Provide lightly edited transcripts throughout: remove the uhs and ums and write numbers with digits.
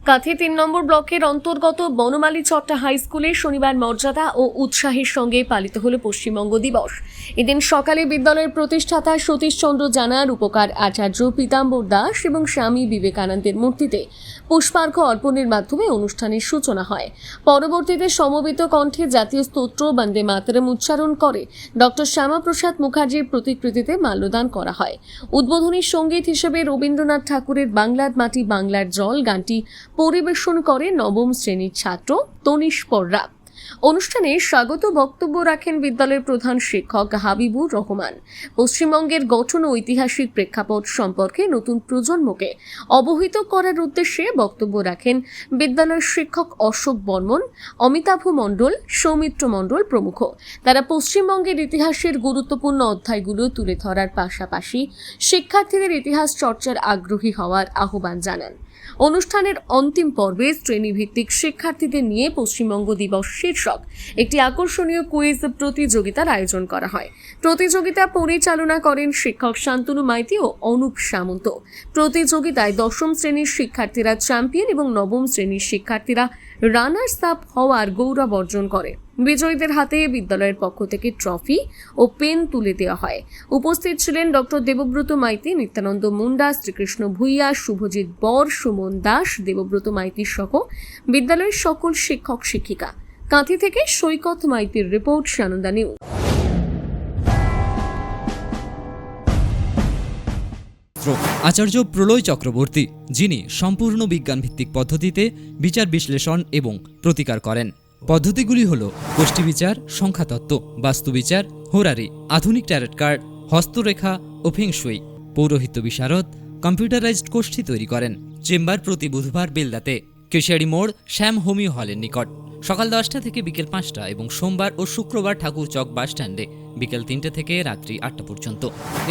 কাঁথি ৩ নম্বর ব্লকের অন্তর্গত বনমালী চট্টা হাই স্কুলে শনিবার মর্যাদা ও উৎসাহের সঙ্গে পালিত হল পশ্চিমবঙ্গ দিবস। এদিন সকালে বিদ্যালয়ের প্রতিষ্ঠাতা সতীশচন্দ্র জানার উপকার আচার্য পীতাম্বর দাস এবং স্বামী বিবেকানন্দের মূর্তিতে পুষ্পার্ঘ অর্পণের মাধ্যমে অনুষ্ঠানের সূচনা হয়। পরবর্তীতে সমবেত কণ্ঠে জাতীয় স্তোত্র বন্দে মাতরম উচ্চারণ করে ডক্টর শ্যামাপ্রসাদ মুখার্জির প্রতিকৃতিতে মাল্যদান করা হয়। উদ্বোধনী সঙ্গীত হিসেবে রবীন্দ্রনাথ ঠাকুরের বাংলার মাটি বাংলার জল গানটি পরিবেশন করে নবম শ্রেণীর ছাত্র তনিশ পররা। অনুষ্ঠানে স্বাগত বক্তব্য রাখেন বিদ্যালয়ের প্রধান শিক্ষক হাবিবুর রহমান। পশ্চিমবঙ্গের গঠন ও ঐতিহাসিক প্রেক্ষাপট সম্পর্কে নতুন প্রজন্মকে অবহিত করার উদ্দেশ্যে বক্তব্য রাখেন বিদ্যালয়ের শিক্ষক অশোক বর্মন, অমিতাভ মণ্ডল, সৌমিত্র মণ্ডল প্রমুখ। তারা পশ্চিমবঙ্গের ইতিহাসের গুরুত্বপূর্ণ অধ্যায়গুলো তুলে ধরার পাশাপাশি শিক্ষার্থীদের ইতিহাস চর্চার আগ্রহী হওয়ার আহ্বান জানান। অনুষ্ঠানের অন্তিম পর্বে শ্রেণীভিত্তিক শিক্ষার্থীদের নিয়ে পশ্চিমবঙ্গ দিবস শীর্ষক একটি আকর্ষণীয় কুইজ প্রতিযোগিতার আয়োজন করা হয়। প্রতিযোগিতা পরিচালনা করেন শিক্ষক শান্তনু মাইতি ও অনুপ সামন্ত। প্রতিযোগিতায় দশম শ্রেণীর শিক্ষার্থীরা চ্যাম্পিয়ন এবং নবম শ্রেণীর শিক্ষার্থীরা রানার্স আপ হওয়ার গৌরব অর্জন করে। বিজয়ীদের হাতে বিদ্যালয়ের পক্ষ থেকে ট্রফি ও পেন তুলে দেওয়া হয়। উপস্থিত ছিলেন ডক্টর দেবব্রত মাইতি, নিত্যানন্দ মুন্ডা, শ্রীকৃষ্ণ ভূঁইয়া, শুভজিৎ বর, সুমন দাস, দেবব্রত মাইতি সহ বিদ্যালয়ের সকল শিক্ষক শিক্ষিকা। কাঁথি থেকে সৈকত মাইতির রিপোর্ট, সানন্দা নিউজ। আচার্য প্রলয় চক্রবর্তী, যিনি সম্পূর্ণ বিজ্ঞানভিত্তিক পদ্ধতিতে বিচার বিশ্লেষণ এবং প্রতিকার করেন। পদ্ধতিগুলি হল গোষ্ঠীবিচার, সংখ্যাতত্ত্ব, বাস্তুবিচার, হোরারি, আধুনিক ট্যারট কার্ড, হস্তরেখা ও ফেংশুই। পৌরোহিত্য বিশারদ, কম্পিউটারাইজড গোষ্ঠী তৈরি করেন। চেম্বার প্রতি বুধবার বেলদাতে, কেশিয়ারি মোড়, শ্যাম হোমিও হলের নিকট, সকাল 10টা থেকে বিকেল 5টা এবং সোমবার ও শুক্রবার ঠাকুরচক বাসস্ট্যান্ডে বিকেল 3টে থেকে রাত্রি 8টা পর্যন্ত।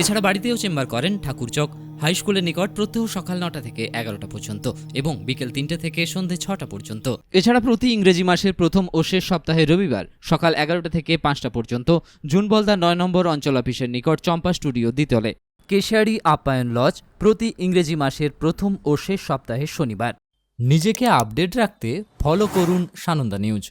এছাড়া বাড়িতেও চেম্বার করেন ঠাকুরচক হাই স্কুলের নিকট প্রত্যহ সকাল 9টা থেকে 11টা পর্যন্ত এবং বিকেল 3টে থেকে সন্ধ্যে 6টা পর্যন্ত। এছাড়া প্রতি ইংরেজি মাসের প্রথম ও শেষ সপ্তাহে রবিবার সকাল 11টা থেকে 5টা পর্যন্ত জুনবলদা 9 নম্বর অঞ্চল অফিসের নিকট চম্পা স্টুডিও দ্বিতলে। কেশিয়ারি আপ্যায়ন লজ প্রতি ইংরেজি মাসের প্রথম ও শেষ সপ্তাহে শনিবার। নিজেকে আপডেট রাখতে ফলো করুন সানন্দা নিউজ।